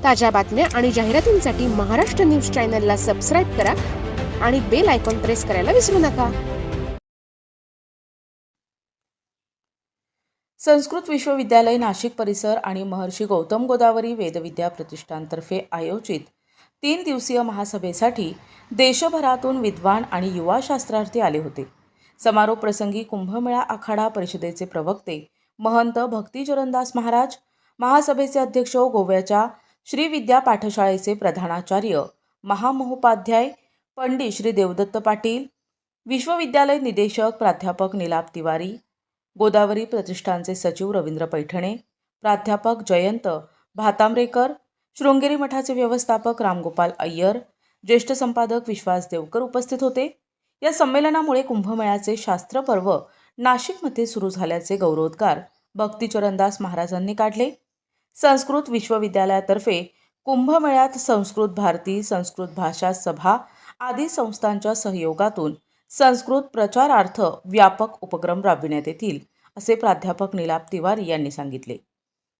ताज्या बातम्या आणि जाहिरातींसाठी महाराष्ट्र न्यूज चॅनलला सबस्क्राईब करा आणि बेल आयकॉन प्रेस करायला विसरू नका. संस्कृत विश्वविद्यालय नाशिक परिसर आणि महर्षी गौतम गोदावरी वेदविद्या प्रतिष्ठानतर्फे आयोजित 3 दिवसीय महासभेसाठी देशभरातून विद्वान आणि युवा शास्त्रार्थी आले होते. समारोप प्रसंगी कुंभमेळा आखाडा परिषदेचे प्रवक्ते महंत भक्ती चरणदास महाराज, महासभेचे अध्यक्ष, गोव्याच्या श्री विद्या पाठशाळेचे प्रधानाचार्य महामहोपाध्याय पंडित श्री देवदत्त पाटील, विश्वविद्यालय निदेशक प्राध्यापक नीलाभ तिवारी, गोदावरी प्रतिष्ठानचे सचिव रवींद्र पैठणे, प्राध्यापक जयंत भातांब्रेकर, शृंगेरी मठाचे व्यवस्थापक रामगोपाल अय्यर, ज्येष्ठ संपादक विश्वास देवकर उपस्थित होते. या संमेलनामुळे कुंभमेळ्याचे शास्त्र पर्व नाशिकमध्ये सुरू झाल्याचे गौरवोद्गार भक्ती चरणदास महाराजांनी काढले. संस्कृत विश्वविद्यालयातर्फे कुंभमेळ्यात संस्कृत भारती, संस्कृत भाषा सभा आदी संस्थांच्या सहयोगातून संस्कृत प्रचारार्थ व्यापक उपक्रम राबविण्यात येतील, असे प्राध्यापक नीलाभ तिवारी यांनी सांगितले.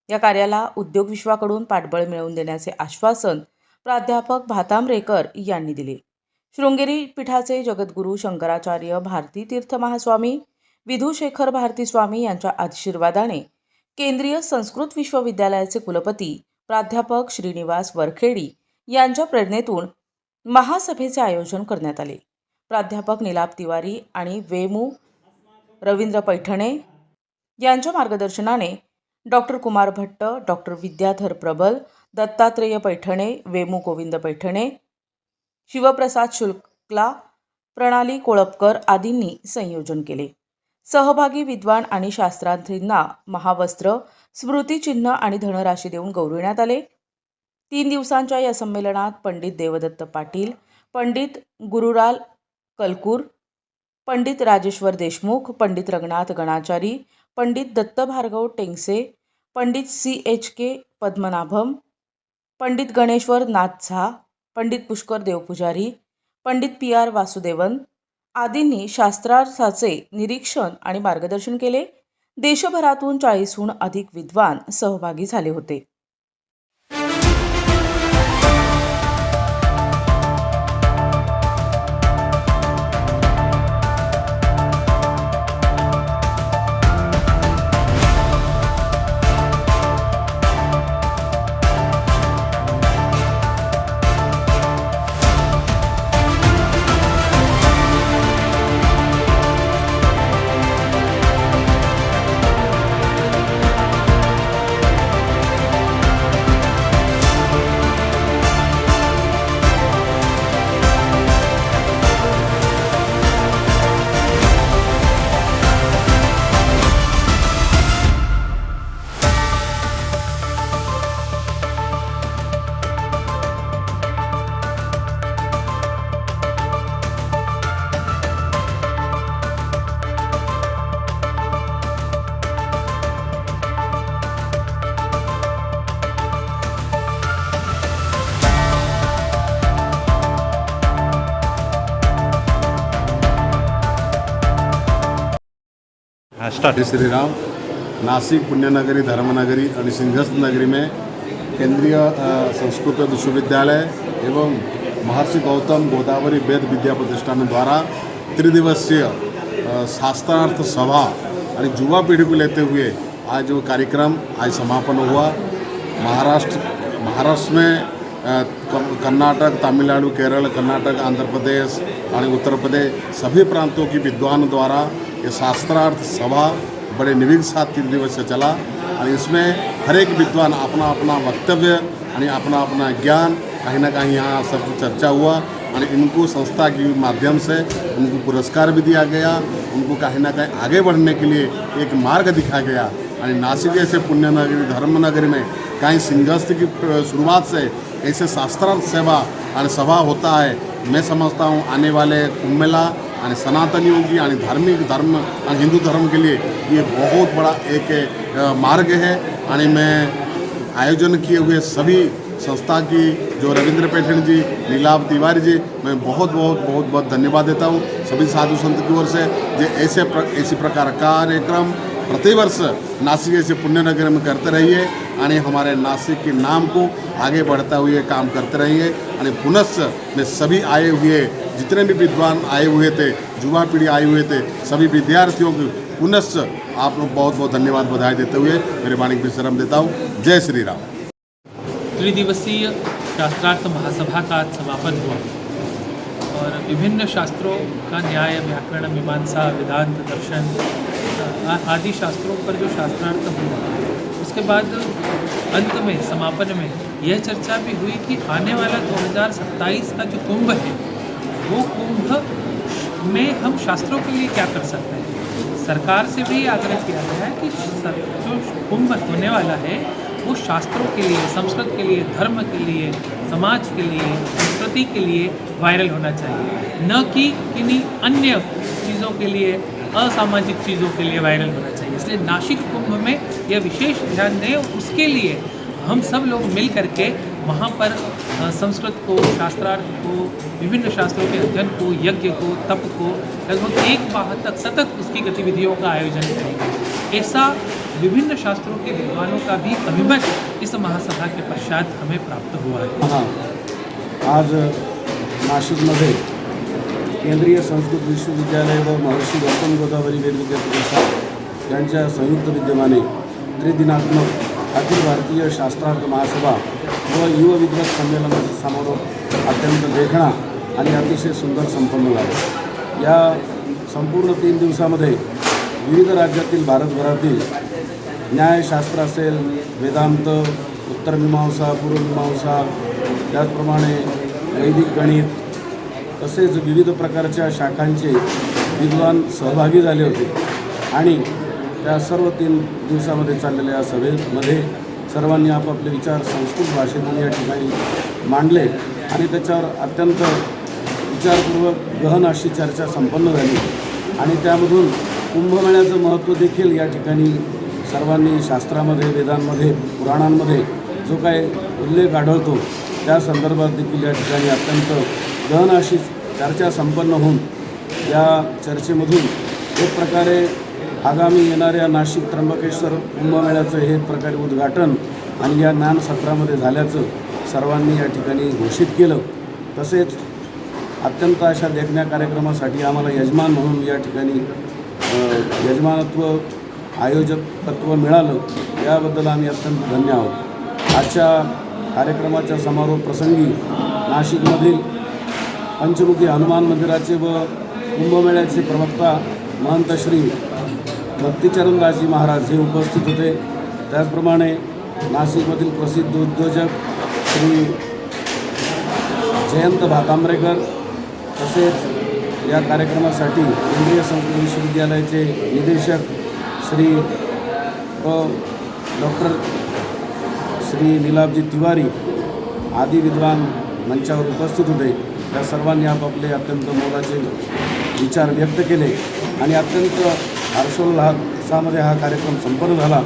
या कार्याला उद्योग विश्वाकडून पाठबळ मिळवून देण्याचे आश्वासन प्राध्यापक भातांब्रेकर यांनी दिले. शृंगेरी पीठाचे जगद्गुरू शंकराचार्य भारती तीर्थ महास्वामी, विधुशेखर भारती स्वामी यांच्या आशीर्वादाने केंद्रीय संस्कृत विश्वविद्यालयाचे कुलपती प्राध्यापक श्रीनिवास वरखेडी यांच्या प्रेरणेतून महासभेचे आयोजन करण्यात आले. प्राध्यापक नीलाभ तिवारी आणि वेमू रवींद्र पैठणे यांच्या मार्गदर्शनाने डॉक्टर कुमार भट्ट, डॉक्टर विद्याधर प्रबल, दत्तात्रेय पैठणे, वेमू गोविंद पैठणे, शिवप्रसाद शुक्ला, प्रणाली कोळपकर आदींनी संयोजन केले. सहभागी विद्वान आणि शास्त्रार्थींना महावस्त्र, स्मृतिचिन्ह आणि धनराशी देऊन गौरविण्यात आले. 3 दिवसांच्या या संमेलनात पंडित देवदत्त पाटील, पंडित गुरुलाल कलकूर, पंडित राजेश्वर देशमुख, पंडित रंगनाथ गणाचारी, पंडित दत्त भार्गव टेंगसे, पंडित CHK पद्मनाभम, पंडित गणेश्वर नाथ झा, पंडित पुष्कर देवपुजारी, पंडित PR वासुदेवन आदींनी शास्त्रार्थाचे निरीक्षण आणि मार्गदर्शन केले. देशभरातून 40हून अधिक विद्वान सहभागी झाले होते. जय श्री राम. नासिक पुण्यनगरी, धर्मनगरी और सिंहस्थ नगरी में केंद्रीय संस्कृत विश्वविद्यालय एवं महर्षि गौतम गोदावरी वेद विद्या प्रतिष्ठान द्वारा त्रिदिवसीय शास्त्रार्थ सभा और युवा पीढ़ी को लेते हुए आज वो कार्यक्रम आज समापन हुआ. महाराष्ट्र में कर्नाटक, तमिलनाडु, केरल, कर्नाटक, आंध्र प्रदेश और उत्तर प्रदेश सभी प्रांतों की विद्वानों द्वारा ये शास्त्रार्थ सभा बड़े निर्विघ्न के साथ 3 दिवस से चला और इसमें हर एक विद्वान अपना अपना वक्तव्य और अपना अपना ज्ञान कहीं ना कहीं यहाँ सब चर्चा हुआ और इनको संस्था के माध्यम से उनको पुरस्कार भी दिया गया. उनको कहीं ना कहीं आगे बढ़ने के लिए एक मार्ग दिखाया गया. और नासिक जैसे पुण्यनगरी, धर्मनगरी में कहीं सिंहस्थ की शुरुआत से ऐसे शास्त्रार्थ सेवा और सभा होता है. मैं समझता हूँ आने वाले कुंभ मेला और सनातनियों की और धार्मिक धर्म और हिंदू धर्म के लिए ये बहुत बड़ा एक मार्ग है. और मैं आयोजन किए हुए सभी संस्था की जो रविंद्र पैठण जी, नीलाभ तिवारी जी, मैं बहुत धन्यवाद देता हूँ. सभी साधु संत की ओर से जो ऐसी प्रकार कार्यक्रम प्रतिवर्ष नासिक ऐसे पुण्य नगर में करते रहिए और हमारे नासिक के नाम को आगे बढ़ता हुए काम करते रहिए। और पुनश्च में सभी आए हुए जितने भी विद्वान आए हुए थे, युवा पीढ़ी आए हुए थे, सभी विद्यार्थियों को पुनश्च आप लोग बहुत बहुत धन्यवाद बधाई देते हुए मेरे वाणी को विश्राम देता हूँ। जय श्री राम। त्रिदिवसीय शास्त्रार्थ महासभा का आज समापन हुआ और विभिन्न शास्त्रों का न्याय, व्याकरण, मीमांसा, वेदांत, दर्शन आदि शास्त्रों पर जो शास्त्रार्थ हुआ, उसके बाद अंत में समापन में यह चर्चा भी हुई कि आने वाला 2027 का जो कुंभ है, वो कुंभ में हम शास्त्रों के लिए क्या कर सकते हैं। सरकार से भी आग्रह किया गया है कि जो कुंभ होने वाला है वो शास्त्रों के लिए, संस्कृत के लिए, धर्म के लिए, समाज के लिए, संस्कृति के लिए वायरल होना चाहिए, न कि किन्हीं अन्य चीज़ों के लिए, असामाजिक चीज़ों के लिए वायरल होना चाहिए। इसलिए नासिक कुंभ में यह विशेष ध्यान दें। उसके लिए हम सब लोग मिल करके वहाँ पर संस्कृत को, शास्त्रार्थ को, विभिन्न शास्त्रों के अध्ययन को, यज्ञ को, तप को लगभग 1 माह तक सतत उसकी गतिविधियों का आयोजन करेंगे। ऐसा विभिन्न शास्त्रों के विद्वानों का भी अभिमत इस महासभा के पश्चात हमें प्राप्त हुआ है। हाँ, आज नाशिकमध्ये केंद्रीय संस्कृत विश्वविद्यालय व महर्षी गौतम गोदावरी वेद विद्या प्रतिष्ठान यांच्या संयुक्त विद्यमाने त्रिदिनात्मक अखिल भारतीय शास्त्रार्थ महासभा व युवा विद्वत संमेलनाचा समारोप अत्यंत देखणा आणि अतिशय सुंदर संपन्न झाला। या संपूर्ण 3 दिवसामध्ये विविध राज्यातील, भारतभरातील न्यायशास्त्र असेल, वेदांत, उत्तरमीमांसा, पूर्वमीमांसा, त्याचप्रमाणे वैदिक गणित, तसेच विविध प्रकारच्या शाखांचे विद्वान सहभागी झाले होते। आणि त्या सर्व 3 दिवसामध्ये चाललेल्या या सभेमध्ये सर्वांनी आपापले विचार संस्कृत भाषेतून या ठिकाणी मांडले आणि त्याच्यावर अत्यंत विचारपूर्वक गहन अशी चर्चा संपन्न झाली। आणि त्यामधून कुंभमेळ्याचं महत्त्व देखील या ठिकाणी सर्वांनी शास्त्रामध्ये, वेदांमध्ये, पुराणांमध्ये जो काय उल्लेख आढळतो त्या संदर्भात देखील या ठिकाणी अत्यंत गहन अशी चर्चा संपन्न होऊन या चर्चेमधून एक प्रकारे आगामी येणाऱ्या नाशिक त्र्यंबकेश्वर कुंभमेळ्याचं हे एक प्रकारे उद्घाटन आणि या ज्ञानसत्रामध्ये झाल्याचं सर्वांनी या ठिकाणी घोषित केलं। तसेच अत्यंत अशा देखण्या कार्यक्रमासाठी आम्हाला यजमान म्हणून या ठिकाणी यजमानत्व, आयोजकत्व मिळालं, याबद्दल आम्ही अत्यंत धन्य आहोत। आजच्या कार्यक्रमाच्या समारोप प्रसंगी नाशिकमधील पंचमुखी हनुमान मंदिराचे व कुंभमेळ्याचे प्रवक्ता महंत श्री भक्तिचरणदासजी महाराज हे उपस्थित होते। त्याचप्रमाणे नाशिकमधील प्रसिद्ध उद्योजक श्री जयंत भातांब्रेकर, तसेच या कार्यक्रमासाठी केंद्रीय संस्कृत विश्वविद्यालयाचे निदेशक श्री डॉक्टर श्री नीलाभजी तिवारी आदी विद्वान मंचावर उपस्थित होते। त्या सर्वांनी आपापले अत्यंत मोलाचे विचार व्यक्त केले आणि अत्यंत हर्षोल्लासामध्ये हा कार्यक्रम संपन्न झाला।